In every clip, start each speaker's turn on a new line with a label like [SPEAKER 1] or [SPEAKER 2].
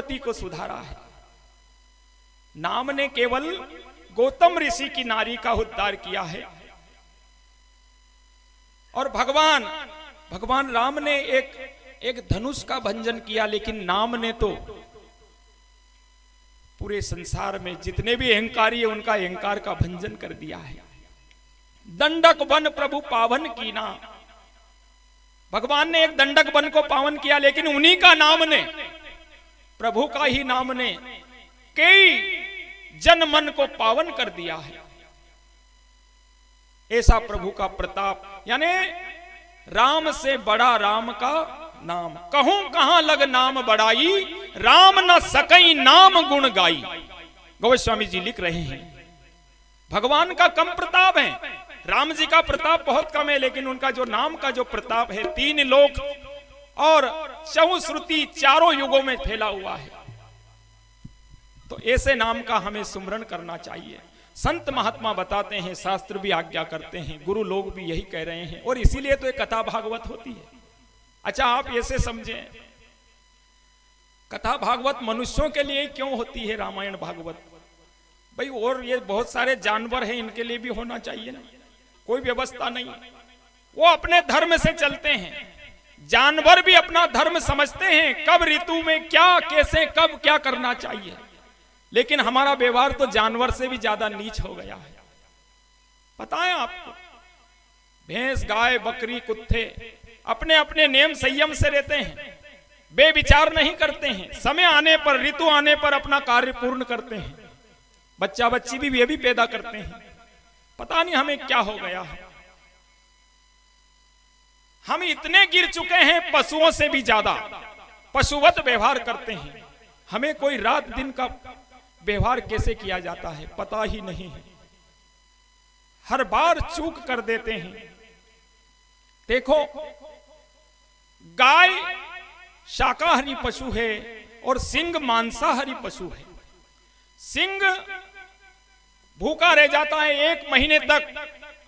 [SPEAKER 1] कुरुमति को सुधारा है। नाम ने केवल गौतम ऋषि की नारी का उद्धार किया है। और भगवान राम ने एक धनुष का भंजन किया, लेकिन नाम ने तो पूरे संसार में जितने भी अहंकारी है उनका अहंकार का भंजन कर दिया है। दंडक वन प्रभु पावन कीना, भगवान ने एक दंडक वन को पावन किया, लेकिन उन्हीं का नाम ने, प्रभु का ही नाम ने कई जन मन को पावन कर दिया है। ऐसा प्रभु का प्रताप, यानी राम से बड़ा राम का नाम। कहूं कहां लग नाम बढ़ाई, राम न सकई नाम गुण गाई। गोस्वामी जी लिख रहे हैं भगवान का कम प्रताप है, राम जी का प्रताप बहुत कम है, लेकिन उनका जो नाम का जो प्रताप है 3 लोक और 4 श्रुति चारों युगों में फैला हुआ है। तो ऐसे नाम का हमें सुमरण करना चाहिए। संत महात्मा बताते हैं, शास्त्र भी आज्ञा करते हैं, गुरु लोग भी यही कह रहे हैं, और इसीलिए तो एक कथा भागवत होती है। अच्छा, आप ऐसे समझें, कथा भागवत मनुष्यों के लिए क्यों होती है रामायण भागवत? भाई और ये बहुत सारे जानवर हैं, इनके लिए भी होना चाहिए ना, कोई व्यवस्था नहीं। वो अपने धर्म से चलते हैं, जानवर भी अपना धर्म समझते हैं, कब ऋतु में क्या कैसे कब क्या करना चाहिए। लेकिन हमारा व्यवहार तो जानवर से भी ज्यादा नीच हो गया है। पता है आपको, भैंस गाय बकरी कुत्ते अपने अपने नियम संयम से रहते हैं, बेविचार नहीं करते हैं, समय आने पर ऋतु आने पर अपना कार्य पूर्ण करते हैं, बच्चा बच्ची भी ये भी पैदा करते हैं। पता नहीं हमें क्या हो गया है, हम इतने गिर चुके हैं, पशुओं से भी ज्यादा पशुवत व्यवहार करते हैं। हमें कोई रात दिन का व्यवहार कैसे किया जाता है पता ही नहीं है, हर बार चूक कर देते हैं। देखो, गाय शाकाहारी पशु है और सिंह मांसाहारी पशु है। सिंह भूखा रह जाता है 1 महीने तक,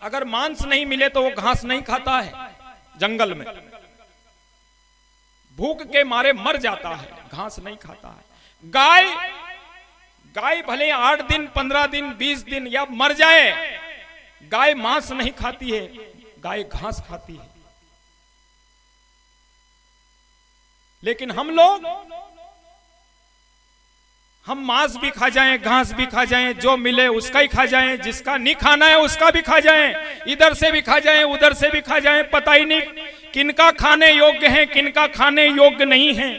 [SPEAKER 1] अगर मांस नहीं मिले तो वो घास नहीं खाता है, जंगल में भूख के मारे मर जाता है, घास नहीं खाता है। गाय भले 8 दिन 15 दिन 20 दिन या मर जाए, गाय मांस नहीं खाती है, गाय घास खाती है। लेकिन हम लोग, हम मांस भी खा जाएं, घास भी खा जाएं, जो मिले उसका ही खा जाएं, जिसका नहीं खाना है उसका भी खा जाएं, इधर से भी खा जाएं उधर से भी खा जाएं, पता ही नहीं किनका खाने योग्य है किनका खाने योग्य नहीं है।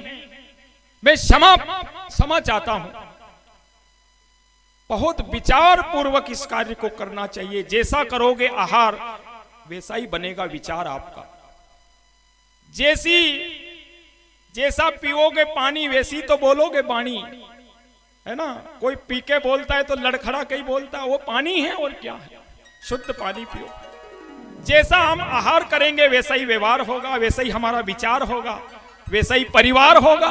[SPEAKER 1] मैं क्षमा चाहता हूं, बहुत विचार पूर्वक इस कार्य को करना चाहिए। जैसा करोगे आहार वैसा ही बनेगा विचार आपका, जैसा पियोगे पानी वैसी तो बोलोगे बाणी, है ना। कोई पी के बोलता है तो लड़खड़ा के ही बोलता है, वो पानी है और क्या है, शुद्ध पानी पियो। जैसा हम आहार करेंगे वैसा ही व्यवहार होगा, वैसा ही हमारा विचार होगा, वैसा ही परिवार होगा।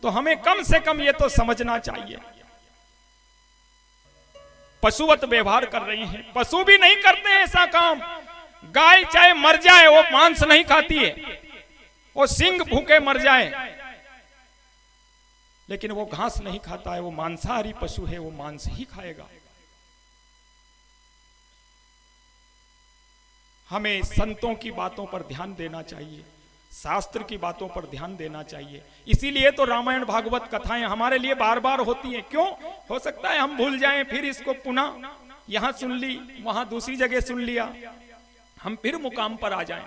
[SPEAKER 1] तो हमें कम से कम ये तो समझना चाहिए। पशुवत व्यवहार कर रहे हैं, पशु भी नहीं करते हैं ऐसा काम। गाय चाहे मर जाए वो मांस नहीं खाती है, वो सिंह भूखे मर जाए लेकिन वो घास नहीं खाता है, वो मांसाहारी पशु है, वो मांस ही खाएगा। हमें संतों की बातों पर ध्यान देना चाहिए, शास्त्र की बातों पर ध्यान देना चाहिए। इसीलिए तो रामायण भागवत कथाएं हमारे लिए बार बार होती हैं। क्यों? हो सकता है हम भूल जाएं, फिर इसको पुनः यहां सुन ली, वहां दूसरी जगह सुन लिया, हम फिर मुकाम पर आ जाएं।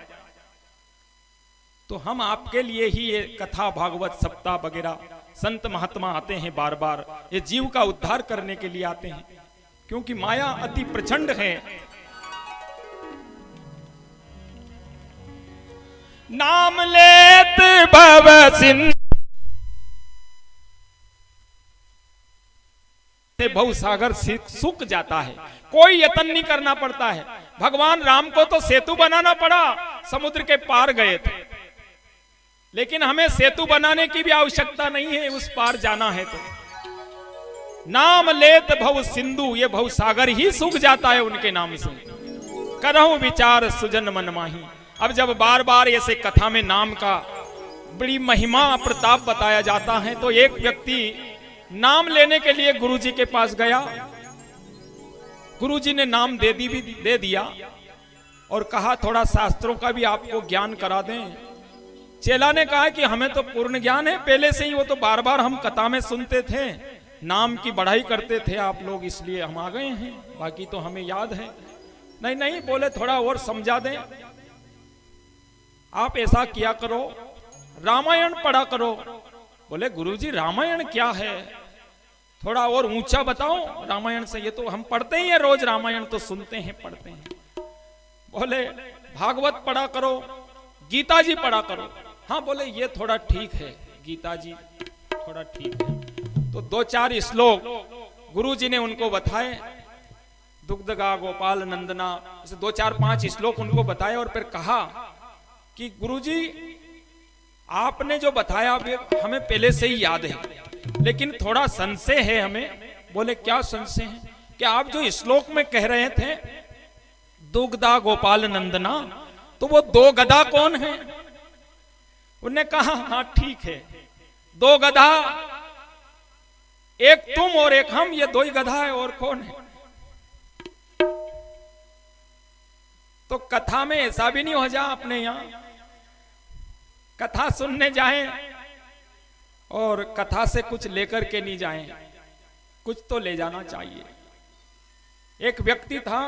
[SPEAKER 1] तो हम आपके लिए ही ये कथा भागवत सप्ताह वगैरह संत महात्मा आते हैं बार बार, ये जीव का उद्धार करने के लिए आते हैं, क्योंकि माया अति प्रचंड है। नाम लेत भव सिंधु भव सागर सूख जाता है, कोई यत्न नहीं करना पड़ता है। भगवान राम को तो सेतु बनाना पड़ा, समुद्र के पार गए थे, लेकिन हमें सेतु बनाने की भी आवश्यकता नहीं है, उस पार जाना है तो नाम लेत भव सिंधु, ये भव सागर ही सूख जाता है उनके नाम से। करहु विचार सुजन मन माही। अब जब बार बार ऐसे कथा में नाम का बड़ी महिमा प्रताप बताया जाता है। तो एक व्यक्ति नाम लेने के लिए गुरुजी के पास गया। गुरुजी ने नाम दे दिया और कहा थोड़ा शास्त्रों का भी आपको ज्ञान करा दें। चेला ने कहा कि हमें तो पूर्ण ज्ञान है पहले से ही, वो तो बार बार हम कथा में सुनते थे, नाम की बढ़ाई करते थे आप लोग, इसलिए हम आ गए हैं, बाकी तो हमें याद है। नहीं नहीं, बोले थोड़ा और समझा दें। आप ऐसा किया करो, रामायण पढ़ा करो। बोले गुरुजी रामायण क्या है, थोड़ा और ऊंचा बताओ रामायण से, ये तो हम पढ़ते ही हैं रोज, रामायण तो सुनते हैं पढ़ते हैं। बोले भागवत पढ़ा करो, गीता जी पढ़ा करो। हाँ, बोले ये थोड़ा ठीक है, गीता जी थोड़ा ठीक है। तो 2-4 श्लोक गुरुजी ने उनको बताए, दुग्धगा गोपाल नंदना, ऐसे 2-4-5 श्लोक उनको बताए और फिर कहा कि गुरुजी आपने जो बताया हमें पहले से ही याद है, लेकिन थोड़ा संशय है हमें। बोले क्या संशय है? कि आप जो श्लोक में कह रहे थे दुग्धा गोपाल नंदना, तो वो 2 गधा कौन है? उन्होंने कहा हाँ ठीक है, 2 गधा, एक तुम और एक हम, ये 2 ही गधा है, और कौन है? तो कथा में ऐसा भी नहीं हो जा अपने यहां कथा सुनने जाएं और कथा से कुछ लेकर के नहीं जाएं, कुछ तो ले जाना चाहिए। एक व्यक्ति था,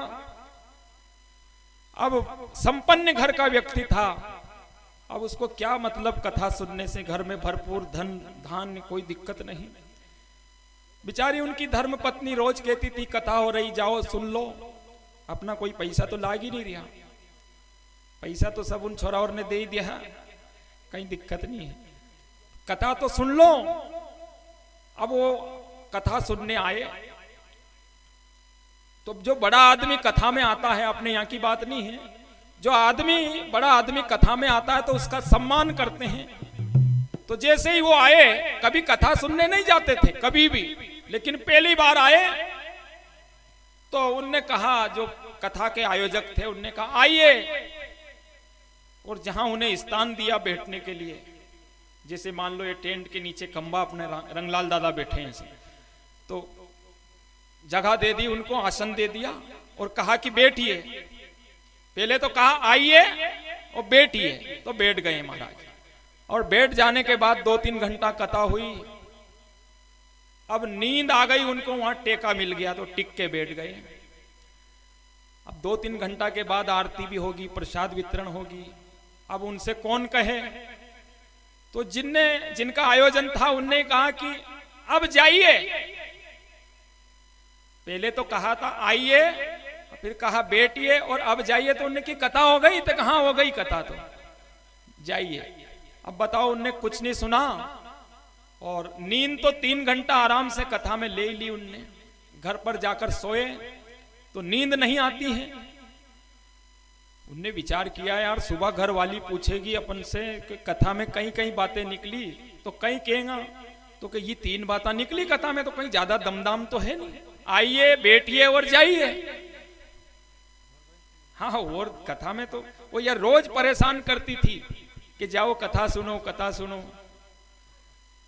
[SPEAKER 1] अब संपन्न घर का व्यक्ति था, अब उसको क्या मतलब कथा सुनने से, घर में भरपूर धन धान्य, कोई दिक्कत नहीं। बेचारी उनकी धर्म पत्नी रोज कहती थी कथा हो रही जाओ सुन लो, अपना कोई पैसा तो लाग ही नहीं रहा, पैसा तो सब उन छोराओं ने दे ही दिया, कहीं दिक्कत नहीं है, कथा तो सुन लो। अब वो कथा सुनने आए, तो जो बड़ा आदमी कथा में आता है, अपने यहाँ की बात नहीं है, जो आदमी बड़ा आदमी कथा में आता है तो उसका सम्मान करते हैं। तो जैसे ही वो आए, कभी कथा सुनने नहीं जाते थे कभी भी, लेकिन पहली बार आए तो उनने कहा, जो कथा के आयोजक थे उनने कहा आइए, और जहां उन्हें स्थान दिया बैठने के लिए, जैसे मान लो ये टेंट के नीचे खंबा अपने रंगलाल दादा बैठे हैं, तो जगह दे दी उनको, आसन दे दिया और कहा कि बैठिए। पहले तो कहा आइए और बैठिए, तो बैठ गए महाराज। और बैठ जाने के बाद 2-3 घंटा कथा हुई, अब नींद आ गई उनको, वहां टेका मिल गया तो टिक के बैठ गए। अब 2-3 घंटा के बाद आरती भी होगी, प्रसाद वितरण होगी। अब उनसे कौन कहे, तो जिनका आयोजन था उनने कहा कि अब जाइए। पहले तो कहा था आइए, फिर कहा बैठिए, और अब जाइए, तो उनने की कथा हो गई, तो कहां हो गई कथा, तो जाइए। अब बताओ, उनने कुछ नहीं सुना और नींद तो 3 घंटा आराम से कथा में ले ली उनने। घर पर जाकर सोए तो नींद नहीं आती है। उनने विचार किया यार, सुबह घर वाली पूछेगी अपन से कि कथा में कहीं कहीं बातें निकली, तो कहीं कहेगा तो कि ये 3 बातें निकली कथा में, तो कहीं ज्यादा दमदाम तो है नहीं, आइए बैठिए और जाइए। हाँ, और कथा में तो वो यार रोज परेशान करती थी कि जाओ कथा सुनो कथा सुनो,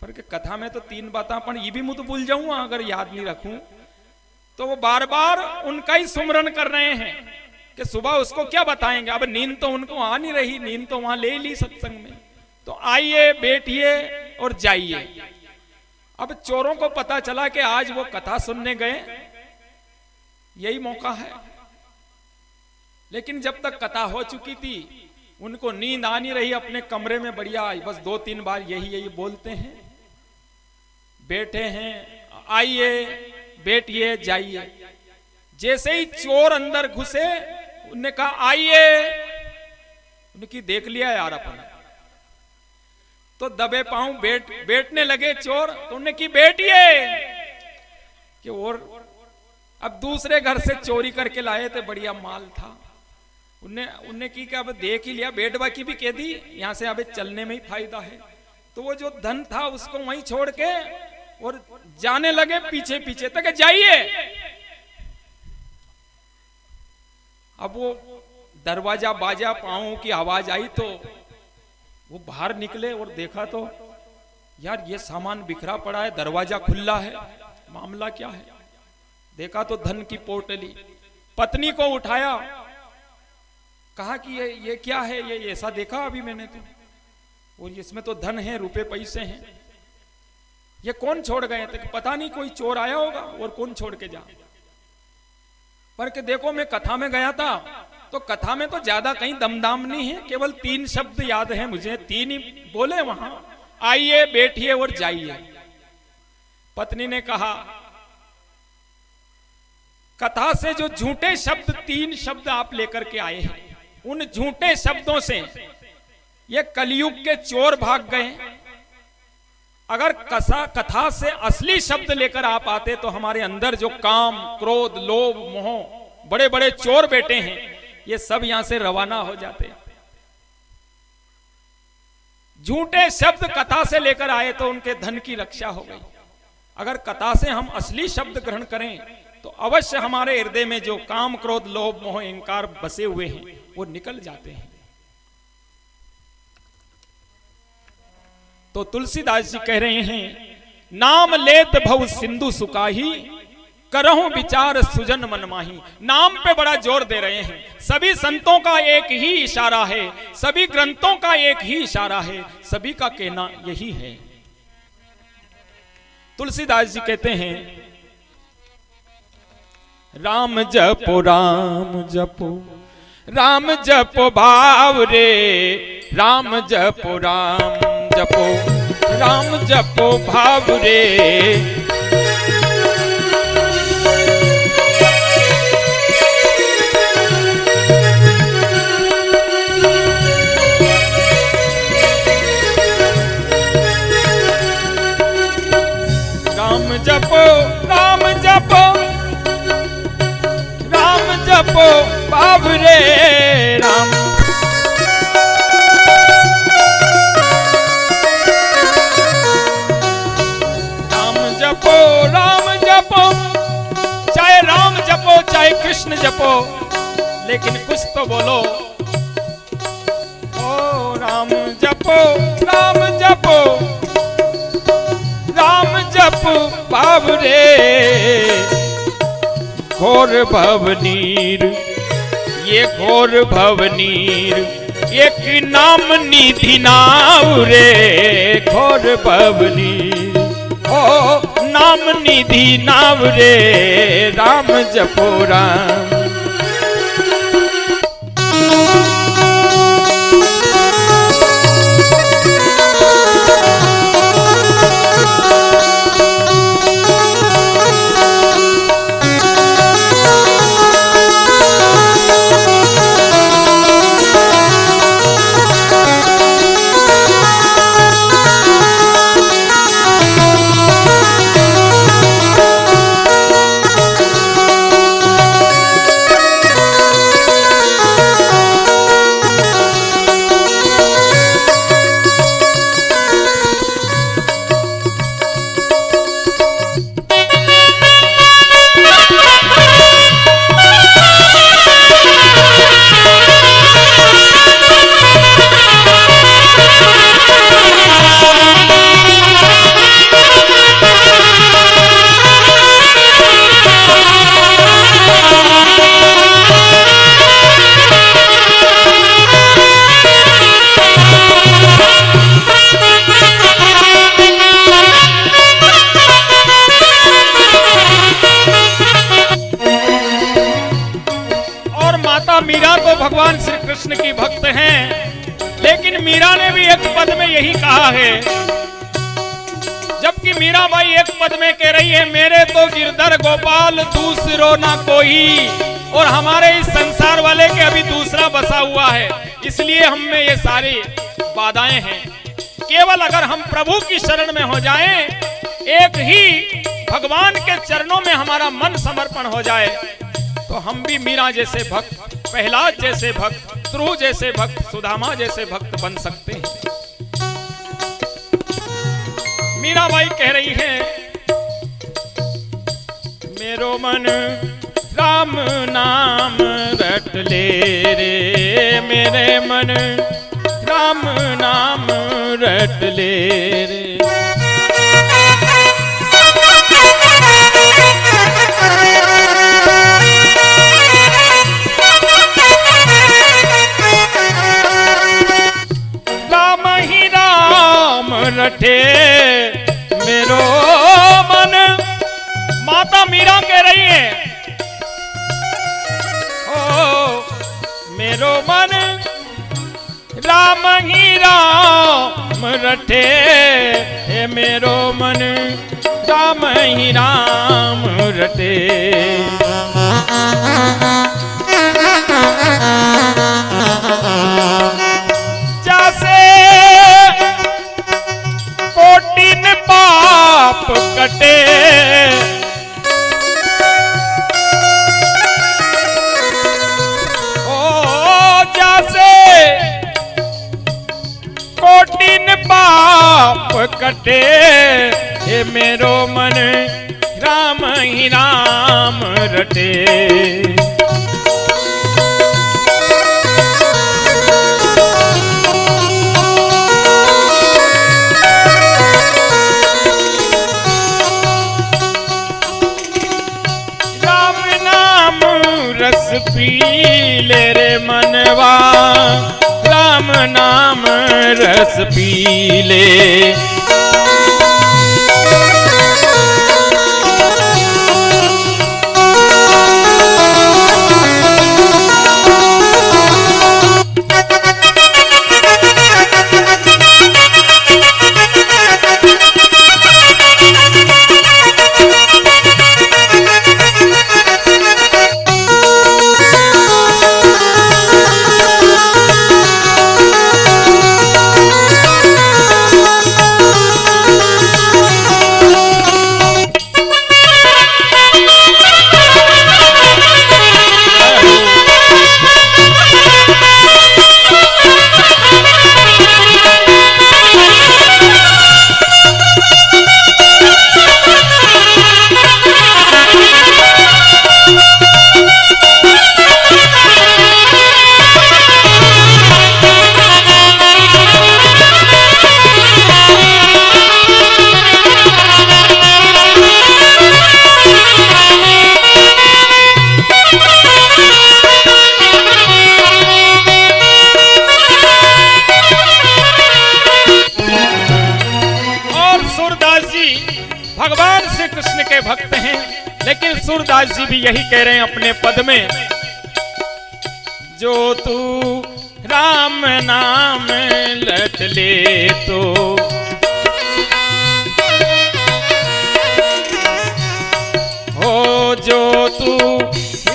[SPEAKER 1] पर कि कथा में तो 3 बातें, पर ये भी मुझे भूल जाऊंगा अगर याद नहीं रखूं। तो वो बार बार उनका ही सुमरन कर रहे हैं कि सुबह उसको क्या बताएंगे। अब नींद तो उनको आ नहीं रही, नींद तो वहां ले ली सत्संग में, तो आइए बैठिए और जाइए। अब चोरों को पता चला कि आज वो कथा सुनने गए, यही मौका है। लेकिन जब तक कथा हो चुकी थी, उनको नींद आ नहीं रही, अपने कमरे में बढ़िया बस 2-3 बार यही बोलते हैं, बैठे हैं, आइए बैठिए जाइए। जैसे ही चोर अंदर घुसे, उनने कहा आइए, उनकी देख लिया यार अपन, तो दबे पांव बैठने लगे चोर, तो उन्हें की बैठिए कि और अब दूसरे घर से चोरी करके लाए थे, बढ़िया माल था, उनने की अब देख ही लिया, बैठवा की भी कह दी, यहां से अब चलने में ही फायदा है। तो वो जो धन था उसको वहीं छोड़ के और जाने लगे पीछे पीछे तक, जाइए। अब वो दरवाजा बाजा, पांवों की आवाज आई, तो वो बाहर निकले और देखा तो यार ये सामान बिखरा पड़ा है, दरवाजा खुला है, मामला क्या है? देखा तो धन की पोटली। पत्नी को उठाया, कहा कि ये क्या है, ये ऐसा देखा अभी मैंने तो, और इसमें तो धन है, रुपए पैसे हैं, ये कौन छोड़ गए? तो पता नहीं, कोई चोर आया होगा और कौन छोड़ के जा। पर के देखो मैं कथा में गया था तो कथा में तो ज्यादा कहीं दमदाम नहीं है, केवल 3 शब्द याद है मुझे, 3 ही बोले वहां, आइए बैठिए और जाइए। पत्नी ने कहा कथा से जो झूठे शब्द 3 शब्द आप लेकर के आए हैं, उन झूठे शब्दों से ये कलयुग के चोर भाग गए। अगर कथा से असली शब्द लेकर आप आते तो हमारे अंदर जो काम, क्रोध, लोभ, मोह, बड़े बड़े चोर बैठे हैं, ये सब यहां से रवाना हो जाते। झूठे शब्द कथा से लेकर आए तो उनके धन की रक्षा हो गई। अगर कथा से हम असली शब्द ग्रहण करें तो अवश्य हमारे हृदय में जो काम, क्रोध, लोभ, मोह, अहंकार बसे हुए हैं वो निकल जाते हैं। तो तुलसीदास जी कह रहे हैं, नाम लेत भव सिंधु सुकाही, करहूं विचार सुजन मनमाही। नाम पे बड़ा जोर दे रहे हैं। सभी संतों का एक ही इशारा है, सभी ग्रंथों का एक ही इशारा है, सभी का कहना यही है। तुलसीदास जी कहते हैं, राम जपो राम जपो राम जपो भाव रे, राम जपो राम जपो राम जपो भाव रे। राम जपो राम जपो राम जपो भाव रे, राम चाहे राम जपो चाहे कृष्ण जपो, लेकिन कुछ तो बोलो। ओ राम जपो राम जपो राम जपो भाव रे। घोर भवनीर, ये घोर भवनीर, एक नाम निधि नाव रे। घोर भवनीर ओ नाम निधि नाव रे, राम जपो राम। मीरा तो भगवान श्री कृष्ण की भक्त हैं, लेकिन मीरा ने भी एक पद में यही कहा है। जबकि मीराबाई एक पद में कह रही है, मेरे तो गिरधर गोपाल दूसरो ना कोई, और हमारे इस संसार वाले के अभी दूसरा बसा हुआ है, इसलिए हम में ये सारी बाधाएं हैं। केवल अगर हम प्रभु की शरण में हो जाएं, एक ही भगवान के चरणों में हमारा मन समर्पण हो जाए, तो हम भी मीरा जैसे भक्त, प्रहलाद जैसे भक्त, ध्रुव जैसे भक्त, सुदामा जैसे भक्त बन सकते हैं। मीराबाई कह रही है, मेरो मन राम नाम रट ले रे, मेरे मन राम नाम रट ले रे। राम ही राम रटे मेरो मन। माता मीरा कह रही है, ओ मेरो मन राम ही राम रटे, हे मेरो मन राम ही राम रटे। जैसे कोटिन पाप कटे, कोटिन पाप कटे, हे मेरो मन राम ही राम रटे। राम नाम रस पी ले रे मनवा, राम नाम रस पी ले। भगवान श्री कृष्ण के भक्त हैं, लेकिन सूरदास जी भी यही कह रहे हैं अपने पद में, जो तू राम नाम लट ले तो हो, जो तू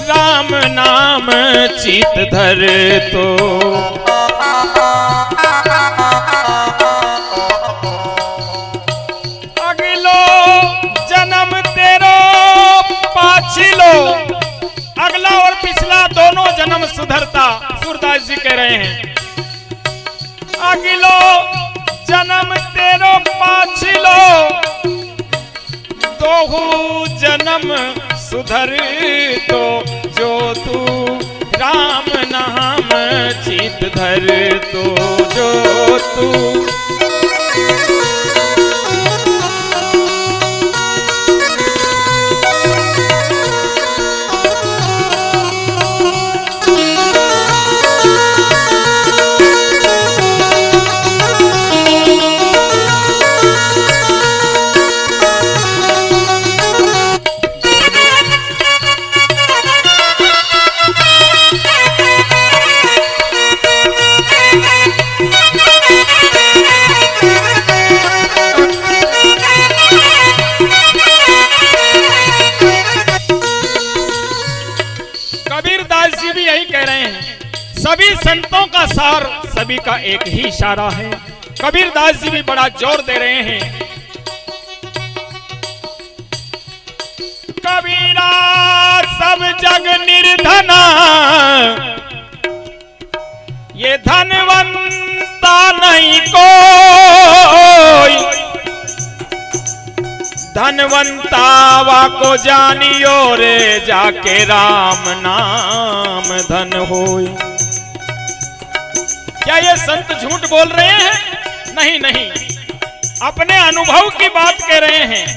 [SPEAKER 1] राम नाम चित धर तो अगला और पिछला दोनों जन्म सुधरता। सूरदास जी कह रहे हैं, अगलो जन्म तेरो पाछिलो, दोहू जन्म सुधर तो, जो तू राम नाम चित धर तो, जो तू सभी संतों का सार, सभी का एक ही इशारा है। कबीरदास जी भी बड़ा जोर दे रहे हैं, कबीरा सब जग निर्धना, ये धनवंता नहीं कोई, धनवंतावा को जानियो रे, जाके राम नाम धन होय। क्या ये संत झूठ बोल रहे हैं? नहीं नहीं, अपने अनुभव की बात कह रहे हैं।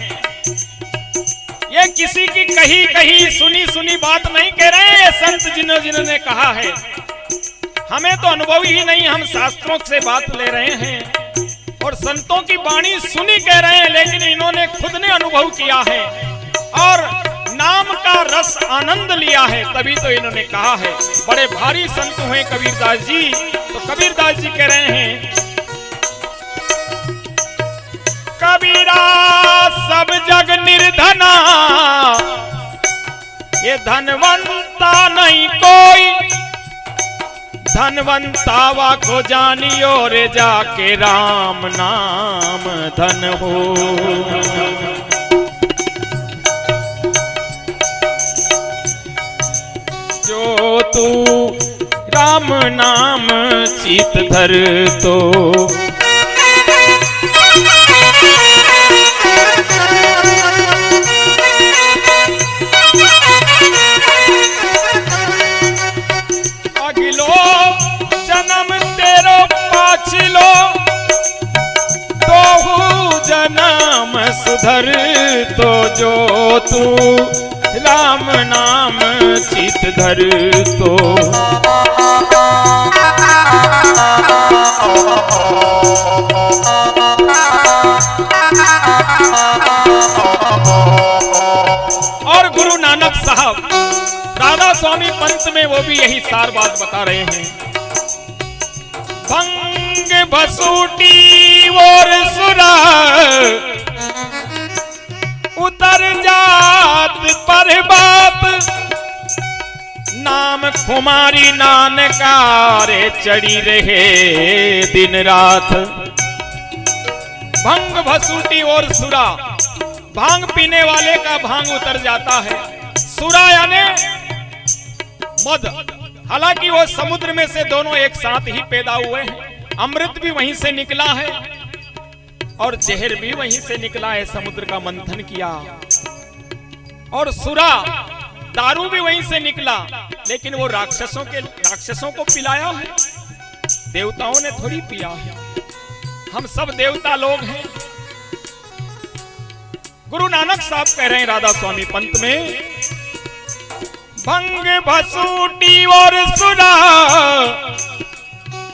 [SPEAKER 1] ये किसी की कही कही सुनी सुनी बात नहीं कह रहे हैं। ये संत जिन्होंने कहा है, हमें तो अनुभव ही नहीं, हम शास्त्रों से बात ले रहे हैं और संतों की वाणी सुनी कह रहे हैं, लेकिन इन्होंने खुद ने अनुभव किया है और नाम का रस आनंद लिया है, तभी तो इन्होंने कहा है। बड़े भारी संत हुए कबीरदास जी। तो कबीरदास जी कह रहे हैं, कबीरा सब जग निर्धना, ये धनवंता नहीं कोई, धनवंतावा को जानियो रे जाके राम नाम धन हो। जो तू राम नाम चित धर तो अगिलो जन्म तेरो पाछिलो, दोहु जन्म सुधर तो, जो तू राम नाम चित धर तो। और गुरु नानक साहब राधा स्वामी पंत में वो भी यही सार बात बता रहे हैं। भंग भसूटी और सुरा, उतर जात पर बात, नाम खुमारी नानकारे चढ़ी रहे दिन रात। भंग भसूटी और सुरा, भांग पीने वाले का भांग उतर जाता है। सुरा यानी मद, हालांकि वो समुद्र में से दोनों एक साथ ही पैदा हुए हैं। अमृत भी वहीं से निकला है और जहर भी वहीं से निकला है, समुद्र का मंथन किया। और सुरा दारू भी वहीं से निकला, लेकिन वो राक्षसों को पिलाया है, देवताओं ने थोड़ी पिया है। हम सब देवता लोग हैं। गुरु नानक साहब कह रहे हैं राधा स्वामी पंत में, भंग भसूटी और सुरा,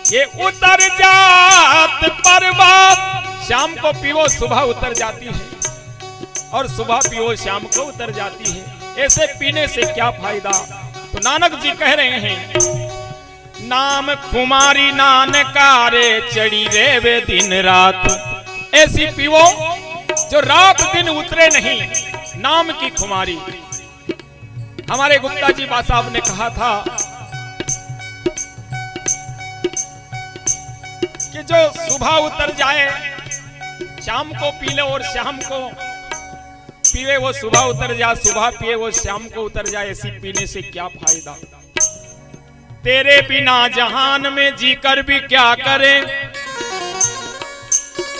[SPEAKER 1] ये उतर जात पर्वत, शाम को पीवो सुबह उतर जाती है और सुबह पीवो शाम को उतर जाती है। ऐसे पीने से क्या फायदा? तो नानक जी कह रहे हैं, नाम कुमारी नानकारे चढ़ी रे वे दिन रात। ऐसी पीवो जो रात दिन उतरे नहीं, नाम की खुमारी। हमारे गुप्ता जी बा साहब ने कहा था कि जो सुबह उतर जाए शाम को पी ले और शाम को पीवे वो सुबह उतर जाए, सुबह पिए वो शाम को उतर जाए, ऐसी पीने से क्या फायदा? तेरे बिना जहान में जीकर भी क्या करें,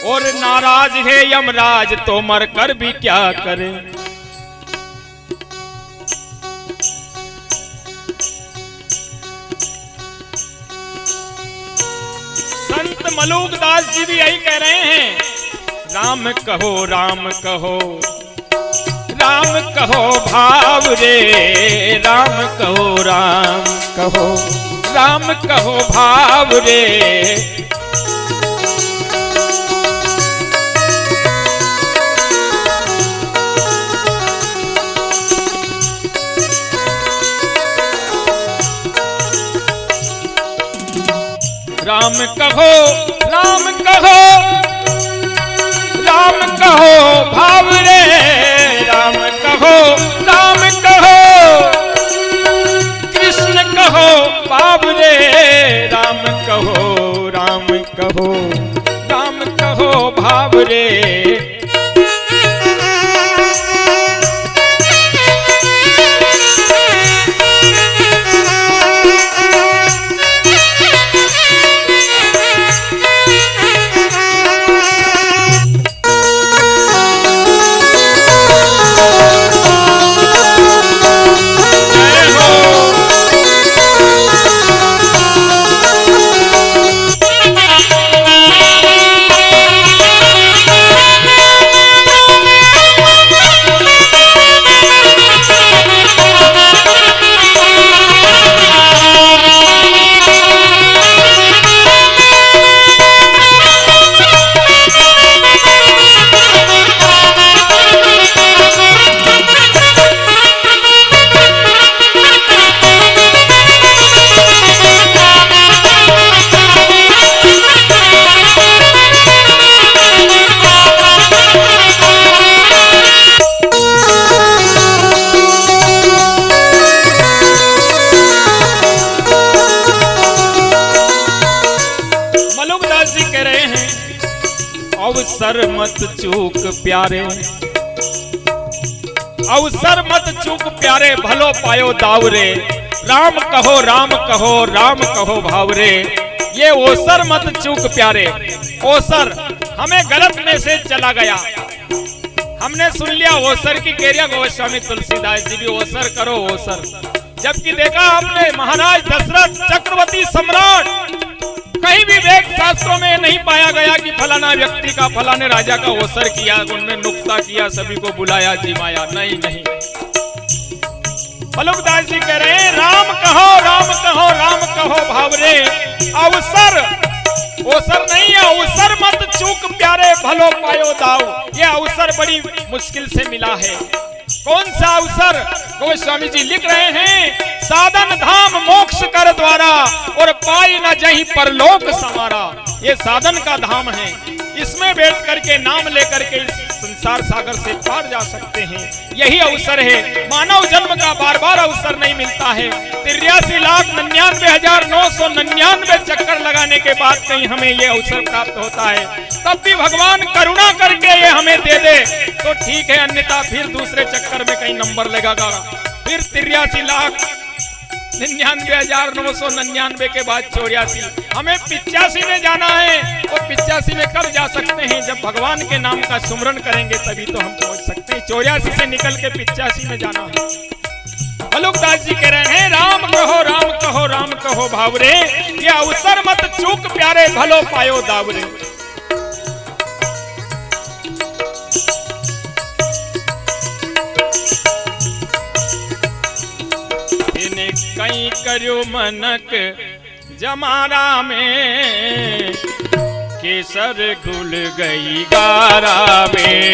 [SPEAKER 1] और नाराज है यमराज तो मरकर भी क्या करें। संत मलूकदास जी भी यही कह रहे हैं, राम कहो राम कहो, राम कहो भाव रे, राम कहो राम कहो, राम कहो भाव रे। राम कहो राम कहो, राम कहो भाव रे, राम कहो राम कहो, कृष्ण कहो भाव रे, राम कहो राम कहो, राम कहो भाव रे। अवसर मत चूक प्यारे, अवसर मत चूक प्यारे, भलो पायो दावरे। राम कहो राम कहो राम कहो भावरे, ये अवसर मत चूक प्यारे। अवसर हमें गलत मैसेज चला गया, हमने सुन लिया अवसर की केरिया गोस्वामी तुलसीदास जी भी अवसर करो अवसर, जबकि देखा आपने महाराज दशरथ चक्रवर्ती सम्राट, कहीं भी वेद शास्त्रों में नहीं पाया गया कि फलाना व्यक्ति का फलाने राजा का अवसर किया, उनमें नुक्ता किया, सभी को बुलाया, जिमाया, नहीं नहीं। फलुकदास जी कह रहे हैं राम कहो राम कहो राम कहो भावरे, अवसर अवसर नहीं है, अवसर मत चूक प्यारे, भलो पायो दाव। ये अवसर बड़ी मुश्किल से मिला है। कौन सा अवसर? गोस्वामी जी लिख रहे हैं, साधन धाम मोक्ष कर द्वारा और पाई न जहीं परलोक समारा। ये साधन का धाम है, इसमें बैठ करके नाम लेकर के इस संसार सागर से पार जा सकते हैं। यही अवसर है, मानव जन्म का बार बार अवसर नहीं मिलता है। 83,99,999 चक्कर लगाने के बाद कहीं हमें ये अवसर प्राप्त होता है, तब भी भगवान करुणा करके ये हमें दे दे तो ठीक है, अन्यथा फिर दूसरे चक्कर में कहीं नंबर लगेगा, फिर 83,99,999 के बाद 84। हमें 85 में जाना है, और 85 में कब जा सकते हैं? जब भगवान के नाम का सुमरन करेंगे तभी तो हम पहुंच सकते हैं। 84 से निकल के 85 में जाना है। फलुकदास जी कह रहे हैं राम कहो राम कहो राम कहो भावरे, ये अवसर मत चूक प्यारे, भलो पायो दावरे। कहीं करो मनक जमारा में, केसर घुल गई गारा में।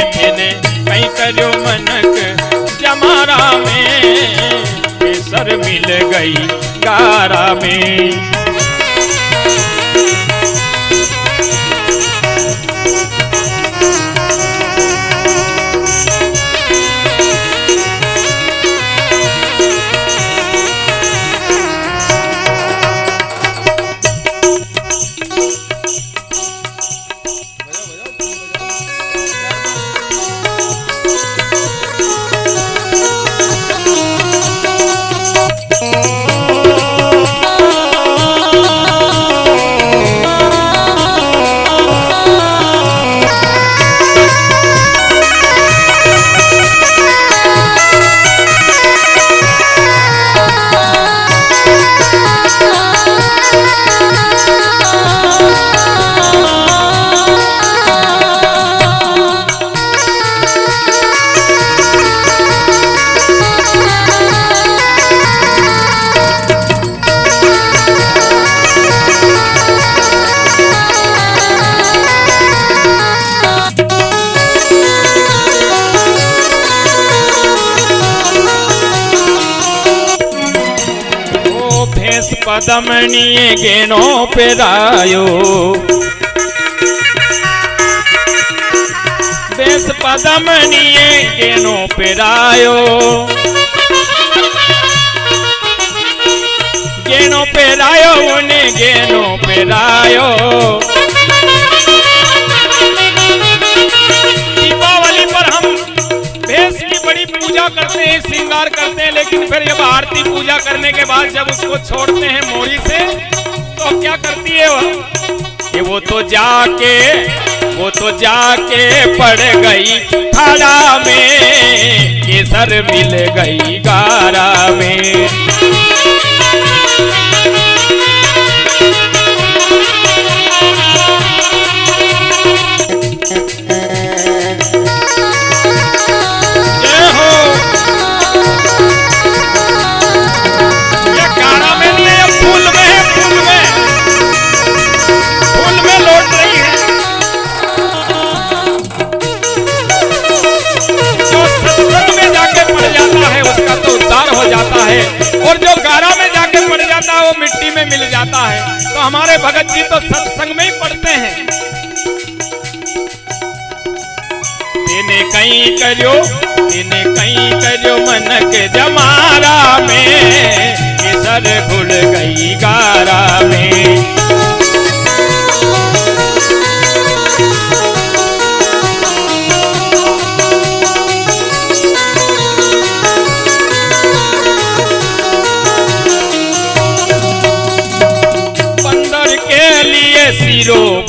[SPEAKER 1] कहीं करो मनक जमारा में, केसर मिल गई गारा में। पदमणीय गेनो पेरायो, बेस पदमणीय गेनो पेरायो, गेनो पेरायो उन्हें गेनो पेरायो। दीपावली पर हम भेष की बड़ी पूजा करते हैं, श्रृंगार करते हैं, लेकिन फिर जब आरती पूजा करने के बाद जब उसको छोड़ते हैं मोरी से, तो क्या करती है वो तो जाके पड़ गई खाड़ा में, केसर मिल गई गारा में। जाता है, और जो गारा में जाके पड़ जाता है वो मिट्टी में मिल जाता है। तो हमारे भगत जी तो सत्संग में ही पढ़ते हैं, तेने कहीं करियो मनक जमारा में, केसर घुल गई गारा में।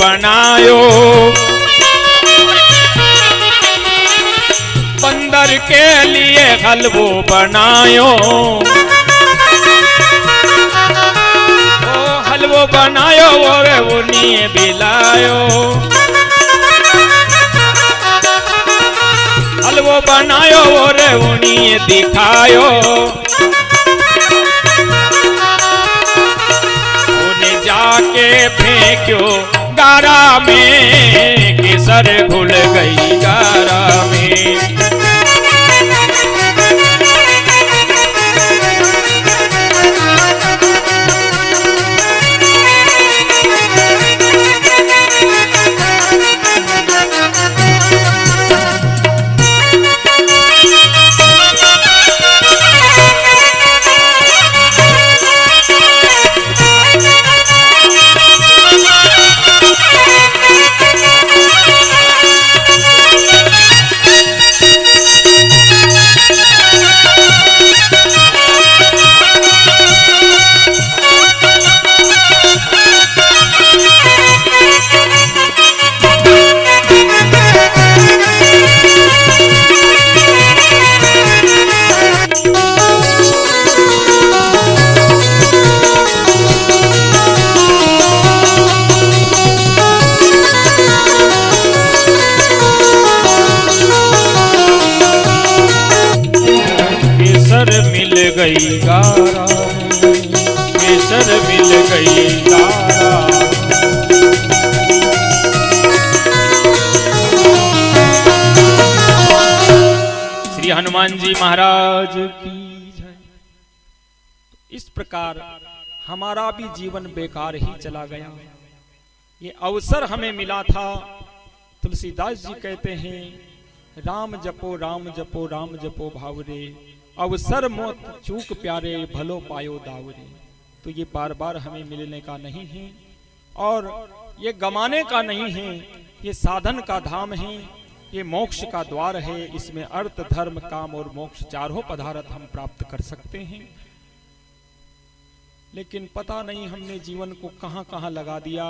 [SPEAKER 1] बनायो, बंदर के लिए हलवो बनायो, ओ हलवो बनायो और उन्हें बिलायो, हलवो बनायो और उन्हें दिखायो, उन्हें जाके फेंक्यो गारा में, केसर घुल गई गारा में। मिल गई गारा, केसर मिल गई गारा। श्री हनुमान जी महाराज की जय। इस प्रकार हमारा भी जीवन बेकार ही चला गया। ये अवसर हमें मिला था। तुलसीदास जी कहते हैं, राम जपो राम जपो राम जपो भावरे, अवसर मोत चूक प्यारे भलो पायो दावरे। तो ये बार बार हमें मिलने का नहीं है और ये गमाने का नहीं है। ये साधन का धाम है, ये मोक्ष का द्वार है। इसमें अर्थ धर्म काम और मोक्ष चारों पदार्थ हम प्राप्त कर सकते हैं। लेकिन पता नहीं हमने जीवन को कहां कहां लगा दिया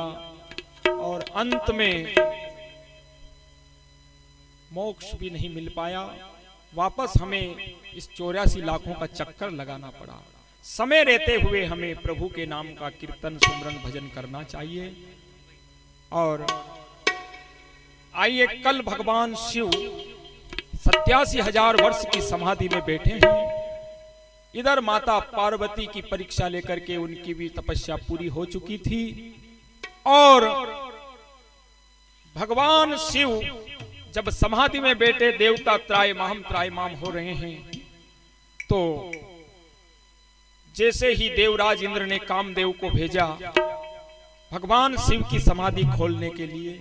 [SPEAKER 1] और अंत में मोक्ष भी नहीं मिल पाया। वापस हमें इस 84 लाखों का चक्कर लगाना पड़ा। समय रहते हुए हमें प्रभु के नाम का कीर्तन सुमरन भजन करना चाहिए। और आइए, कल भगवान शिव 87,000 वर्ष की समाधि में बैठे हैं। इधर माता पार्वती की परीक्षा लेकर के उनकी भी तपस्या पूरी हो चुकी थी और भगवान शिव जब समाधि में बैठे, देवता त्रायमाम हो रहे हैं, तो जैसे ही देवराज इंद्र ने कामदेव को भेजा भगवान शिव की समाधि खोलने के लिए,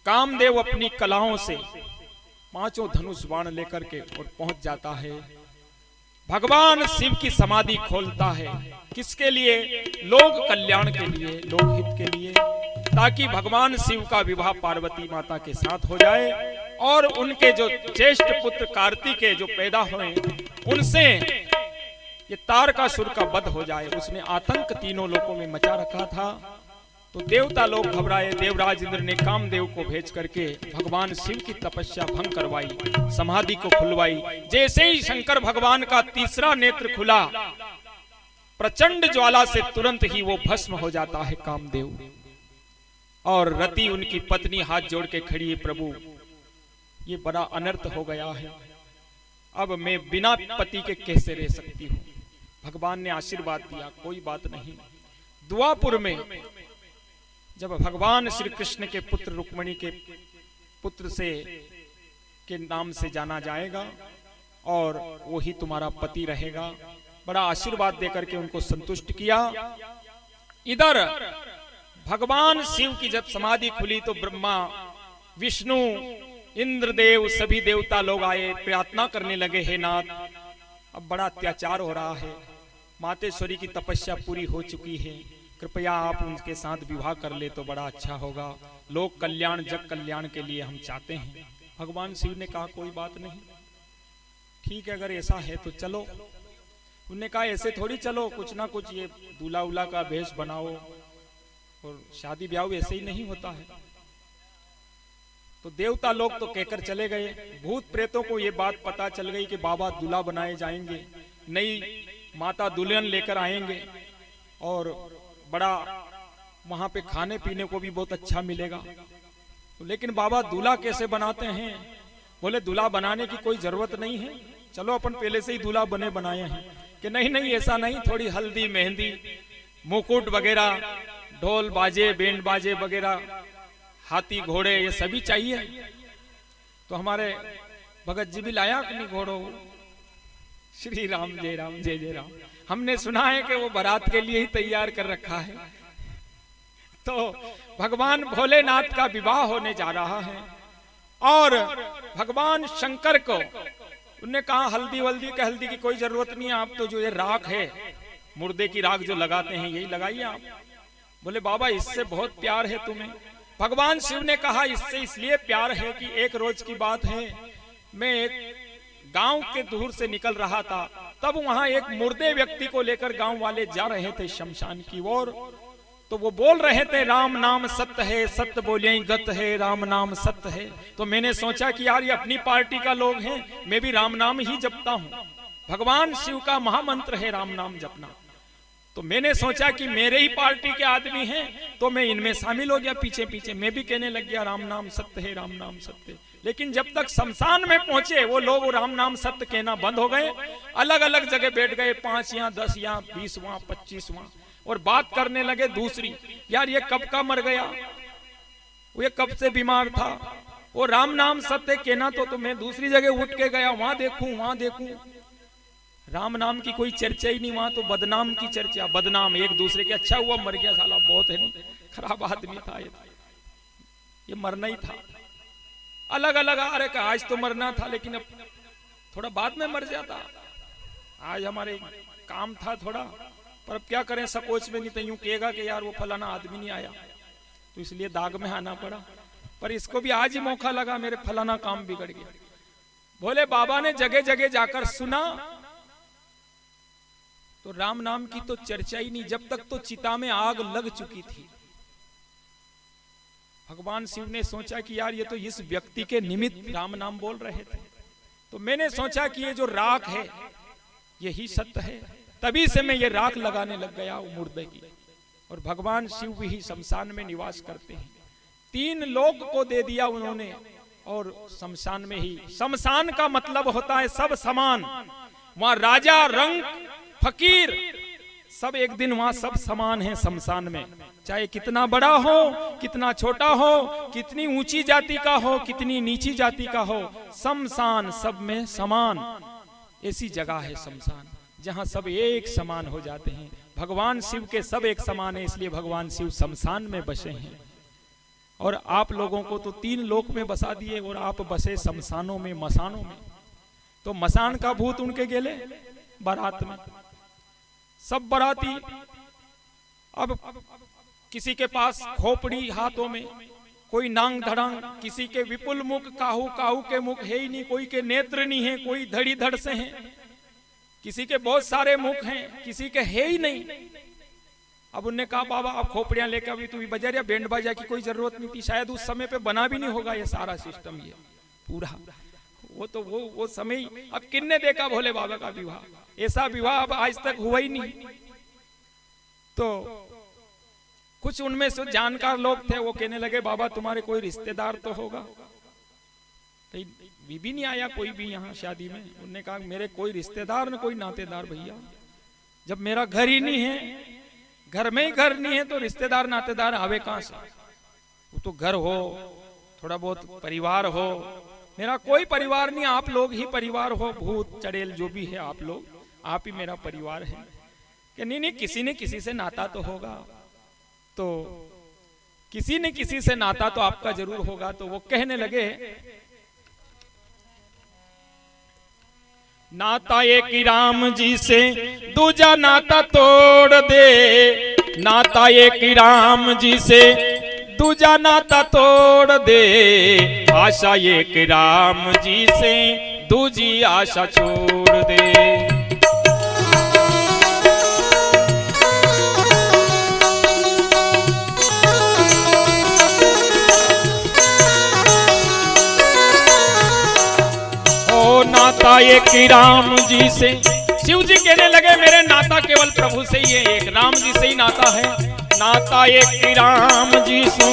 [SPEAKER 1] कामदेव अपनी कलाओं से 5 धनुष बाण लेकर के और पहुंच जाता है। भगवान शिव की समाधि खोलता है। किसके लिए? लोक कल्याण के लिए, लोकहित के लिए, ताकि भगवान शिव का विवाह पार्वती माता के साथ हो जाए और उनके जो ज्येष्ठ पुत्र कार्तिकेय जो पैदा हुए उनसे ये तारकासुर का वध हो जाए। उसने आतंक तीनों लोकों में मचा रखा था। तो देवता लोग घबराए। देवराज इंद्र ने कामदेव को भेज करके भगवान शिव की तपस्या भंग करवाई, समाधि को खुलवाई। जैसे ही शंकर भगवान का तीसरा नेत्र खुला, प्रचंड ज्वाला से तुरंत ही वो भस्म हो जाता है कामदेव। और रति उनकी पत्नी हाथ जोड़ के खड़ी है, प्रभु ये बड़ा अनर्थ हो गया है, अब मैं बिना पति के कैसे रह सकती हूँ। भगवान ने आशीर्वाद दिया, कोई बात नहीं। दुआपुर में जब भगवान श्री कृष्ण के पुत्र रुक्मिणी के पुत्र से के नाम से जाना जाएगा और वही तुम्हारा पति रहेगा, बड़ा आशीर्वाद देकर के उनको संतुष्ट किया। इधर भगवान शिव की जब समाधि खुली तो ब्रह्मा, विष्णु, इंद्रदेव सभी देवता लोग आए, प्रार्थना करने लगे, हे नाथ अब बड़ा अत्याचार हो रहा है, मातेश्वरी की तपस्या पूरी हो चुकी है, कृपया आप उनके साथ विवाह कर ले तो बड़ा अच्छा होगा, लोक कल्याण जग कल्याण के लिए हम चाहते हैं। भगवान शिव ने कहा कोई बात नहीं, ठीक है अगर ऐसा है तो चलो। उन्होंने कहा ऐसे थोड़ी चलो, कुछ ना कुछ ये दूल्हा उल्हा का भेष बनाओ। और शादी ब्याह वैसे ही नहीं होता है। तो देवता लोग तो कहकर चले गए, भूत प्रेतों को ये बात पता चल गई कि बाबा दूल्हा बनाए जाएंगे, नई माता दुल्हन लेकर आएंगे और बड़ा वहां पे खाने पीने को भी बहुत अच्छा मिलेगा। तो लेकिन बाबा दूल्हा कैसे बनाते हैं? बोले दूल्हा बनाने की कोई जरूरत नहीं है, चलो अपन पहले से ही दूल्हा बने बनाए हैं। कि नहीं नहीं ऐसा नहीं, थोड़ी हल्दी मेहंदी मुकुट वगैरह, ढोल बाजे बैंड बाजे वगैरह, हाथी घोड़े ये सभी चाहिए। तो हमारे भगत जी भी लाया अपनी घोड़ो, श्री राम जय जय राम। हमने सुना है कि वो बारात के लिए ही तैयार कर रखा है। तो भगवान भोलेनाथ का विवाह होने जा रहा है और भगवान शंकर को उन्होंने कहा हल्दी वल्दी का हल्दी की कोई जरूरत नहीं है, आप तो जो ये राख है मुर्दे की राख जो लगाते हैं यही लगाइए आप। बोले बाबा इससे बहुत प्यार है तुम्हें। भगवान शिव ने कहा इससे इसलिए प्यार है कि एक रोज की बात है, मैं एक गांव के दूर से निकल रहा था, तब वहां एक मुर्दे व्यक्ति को लेकर गांव वाले जा रहे थे शमशान की ओर। तो वो बोल रहे थे राम नाम सत्य है, सत्य बोले गत है, राम नाम सत्य है। तो मैंने सोचा कि यार ये अपनी पार्टी का लोग हैं, मैं भी राम नाम ही जपता हूँ, भगवान शिव का महामंत्र है राम नाम जपना। तो मैंने सोचा कि मेरे ही पार्टी के आदमी हैं, तो मैं इनमें शामिल हो गया पीछे पीछे, मैं भी कहने लग गया राम नाम सत्य है, राम नाम सत्य। लेकिन जब तक शमशान में पहुंचे वो लोग राम नाम सत्य कहना बंद हो गए, अलग अलग जगह बैठ गए, 5 यहाँ 10 यहाँ 20 वहां 25 वहां, और बात करने लगे दूसरी, यार ये कब का मर गया, वो ये कब से बीमार था, वो राम नाम सत्य कहना तो मैं दूसरी जगह उठ के गया, वहां देखूं राम नाम की कोई चर्चा ही नहीं, वहां तो बदनाम की चर्चा, बदनाम एक दूसरे के। अच्छा हुआ मर गया साला, बहुत है नहीं, खराब आदमी था ये मरना ही था। अलग अलग आ रहे का आज तो मरना था, लेकिन अब थोड़ा बाद में मर जाता, आज हमारे काम था थोड़ा, पर अब क्या करें सकोच में नहीं तो यूं कहेगा कि यार वो फलाना आदमी नहीं आया, तो इसलिए दाग में आना पड़ा। पर इसको भी आज ही मौका लगा, मेरे फलाना काम बिगड़ गया। बोले बाबा ने जगह जगह जाकर सुना तो राम नाम की तो चर्चा ही नहीं, जब तक तो चिता में आग लग चुकी थी। भगवान शिव ने सोचा कि यार ये तो इस व्यक्ति के निमित्त राम नाम बोल रहे थे, तो मैंने सोचा कि ये जो राख है यही सत्य है, तभी से मैं ये राख लगाने लग गया मुर्दे की। और भगवान शिव भी शमशान में निवास करते हैं, 3 लोक को दे दिया उन्होंने, और शमशान में ही, शमशान का मतलब होता है सब समान, वहां राजा रंक फकीर सब एक दिन वहां सब समान है शमशान में, चाहे कितना बड़ा हो कितना छोटा हो, कितनी ऊंची जाति का हो कितनी नीची जाति का हो, शमशान सब में समान। ऐसी जगह है शमशान जहां सब एक समान हो जाते हैं। भगवान शिव के सब एक समान है, इसलिए भगवान शिव शमशान में बसे हैं। और आप लोगों को तो 3 लोक में बसा दिए और आप बसे शमशानों में, मसानों में। तो मसान का भूत उनके गेले बारात में, सब बराती, अब किसी के पास खोपड़ी हाथों में, कोई नांग धड़ांग, किसी के विपुल मुख, काहू काहू के मुख है ही नहीं, कोई के नेत्र नहीं है, कोई धड़ी धड़ से हैं, किसी के बहुत सारे मुख हैं, किसी के है ही नहीं। अब उनने कहा बाबा आप खोपड़ियां लेकर अभी तू बजा रहा, बैंड बाजा की कोई जरूरत नहीं थी, शायद उस समय पे बना भी नहीं होगा ये सारा सिस्टम, ये पूरा वो तो वो समय। अब किन्ने देखा भोले बाबा का विवाह, ऐसा विवाह अब आज तक हुआ ही नहीं। तो कुछ उनमें से जानकार लोग थे, वो कहने लगे बाबा तुम्हारे कोई रिश्तेदार तो होगा, बीबी नहीं आया कोई भी यहाँ शादी में। उन्होंने कहा मेरे कोई रिश्तेदार न कोई नातेदार भैया, जब मेरा घर ही नहीं है, घर में ही घर नहीं है तो रिश्तेदार नातेदार आवे कहां से? वो तो घर हो, थोड़ा बहुत परिवार हो, मेरा कोई परिवार नहीं, आप लोग ही परिवार हो, भूत चड़ेल जो भी है आप लोग, आप ही मेरा परिवार है। कि नहीं किसी ने किसी से नाता तो होगा, तो किसी ने किसी से नाता तो आपका जरूर होगा। तो वो कहने लगे नाता एक राम जी से दूजा नाता तोड़ दे, नाता एक राम जी से दूजा नाता तोड़ दे, आशा एक राम जी से दूजी आशा छोड़ दे। एक ही राम जी से। शिव जी कहने लगे मेरे नाता केवल प्रभु से ही है, एक राम जी से ही नाता है। नाता एक ही राम जी से,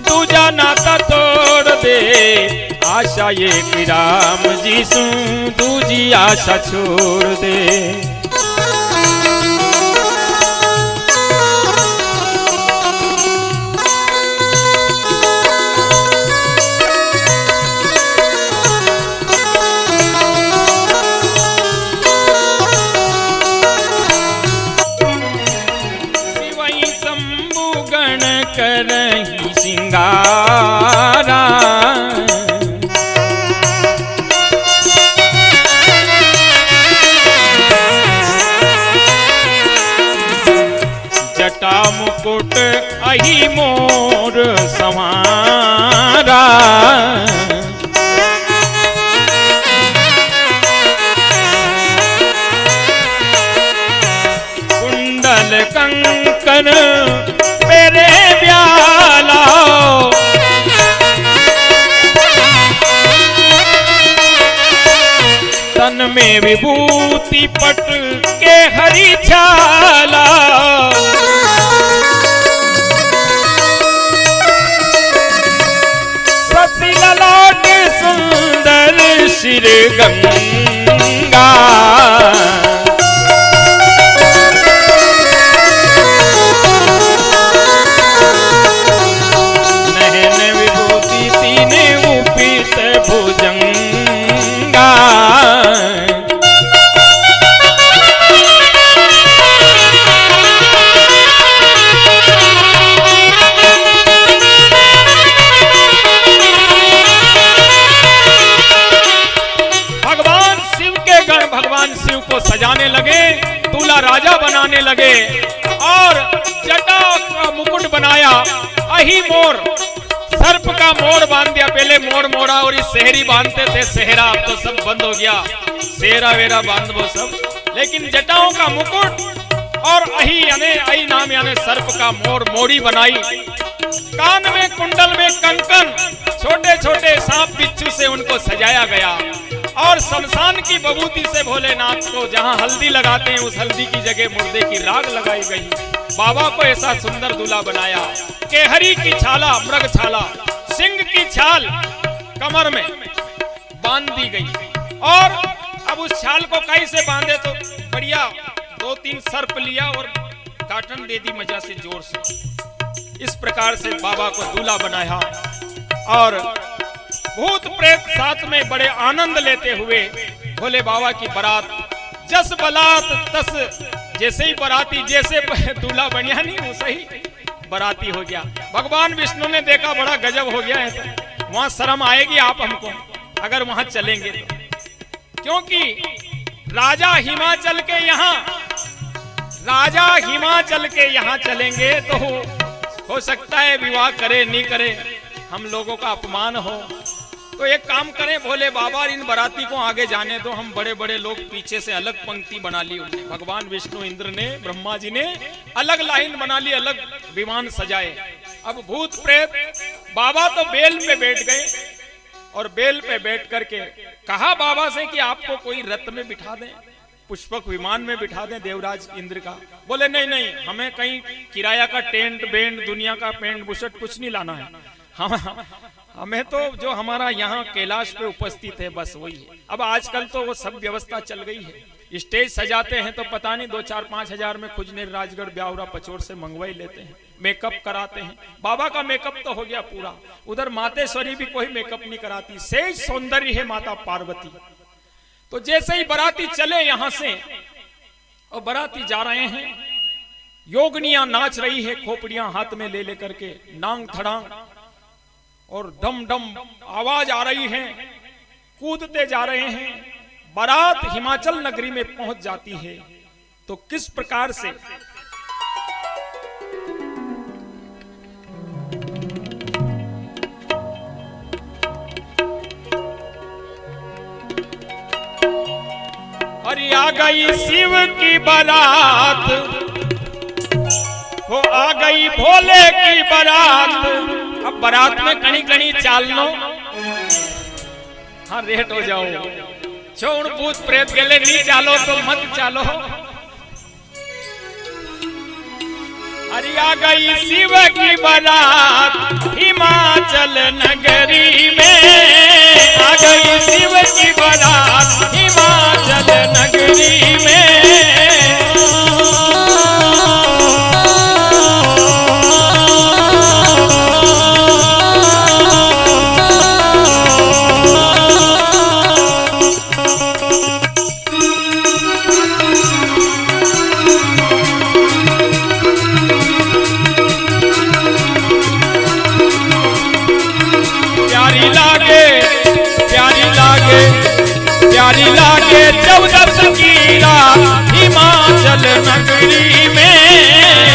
[SPEAKER 1] दूजा नाता तोड़ दे। आशा एक ही राम जी से, दूजी आशा छोड़ दे। करही सिंगारा, जटा मुकुट अहि मोर संवारा। कुंडल कंकन मेरे ब्याला, तन में विभूति पट के हरी छाला। ससी ललाट सुंदर सिर गंगा, भुजंगा। भगवान शिव के गण भगवान शिव को सजाने लगे, दूल्हा राजा बनाने लगे और जटा का मुकुट बनाया। अही मोर, सर्प का मोड़ बांध दिया। पहले मोड़ मोड़ा और इस शहरी बांधते थे सेहरा, अब तो सब बंद हो गया, सेहरा वेरा बांध वो सब। लेकिन जटाओं का मुकुट और अही नाम यानी सर्प का मोड़ मोड़ी बनाई। कान में कुंडल में कंकन, छोटे छोटे सांप बिच्छू से उनको सजाया गया। और शमशान की बबूती से भोलेनाथ को जहां हल्दी लगाते हैं उस हल्दी की जगह मुर्दे की राख लगाई गई। बाबा को ऐसा सुंदर दूल्हा बनाया। केहरी की छाला, मृग छाला, सिंह की छाल कमर में बांध दी गई। और अब उस छाल को कैसे बांधे तो बढ़िया 2-3 सर्प लिया और काटन दे दी मजा से, जोर से। इस प्रकार से बाबा को दूल्हा बनाया और भूत प्रेत साथ में बड़े आनंद लेते हुए भोले बाबा की बारात, जस बलात तस, जैसे ही बराती जैसे दूल्हा बनिया नहीं वैसे ही बराती हो गया। भगवान विष्णु ने देखा बड़ा गजब हो गया है, तो वहां शर्म आएगी आप हमको अगर वहां चलेंगे तो, क्योंकि राजा हिमाचल के यहाँ चलेंगे तो हो सकता है विवाह करे नहीं करे, हम लोगों का अपमान हो। तो एक काम करें भोले बाबा, इन बराती को आगे जाने दो, हम बड़े बड़े लोग पीछे से अलग पंक्ति बना ली उन्हें। भगवान विष्णु इंद्र ने, ब्रह्मा जी ने अलग लाइन बना ली, अलग विमान सजाए। अब भूत प्रेत बाबा तो बेल पे बैठ गए और बेल पे बैठ करके कहा बाबा से कि आपको कोई रथ में बिठा दें, पुष्पक विमान में बिठा दें देवराज इंद्र का। बोले नहीं नहीं, हमें कहीं किराया का टेंट बेंट दुनिया का पेंट बुशट कुछ नहीं लाना है, हमें तो जो हमारा यहाँ कैलाश पे उपस्थित है बस वही है। अब आजकल तो वो सब व्यवस्था चल गई है, स्टेज सजाते हैं तो पता नहीं 2-4-5 हजार में खुजनेर राजगढ़ ब्यावरा पचोर से मंगवाई लेते हैं, मेकअप कराते हैं। बाबा का मेकअप तो हो गया पूरा, उधर मातेश्वरी भी कोई मेकअप नहीं कराती, से सौंदर्य है माता पार्वती। तो जैसे ही बराती चले यहाँ से और बराती जा रहे हैं, योगनियां नाच रही है, खोपड़ियां हाथ में ले लेकर के, नांग थड़ांग और डम डम आवाज आ रही है, कूदते जा रहे हैं। बारात हिमाचल नगरी में पहुंच जाती है तो किस प्रकार से अरे आ गई शिव की बारात, वो आ गई भोले की बारात। अब बारात में कणी कणी चाल लो, हाँ रेट हो जाओ, छोड़ भूत प्रेत गले नहीं चालो तो मत चालो। अरे आ गई शिव की बारात हिमाचल नगरी में, आ गई शिव की बारात हिमाचल नगरी में। प्यारी लागे 14 की रात हिमाचल नगरी में।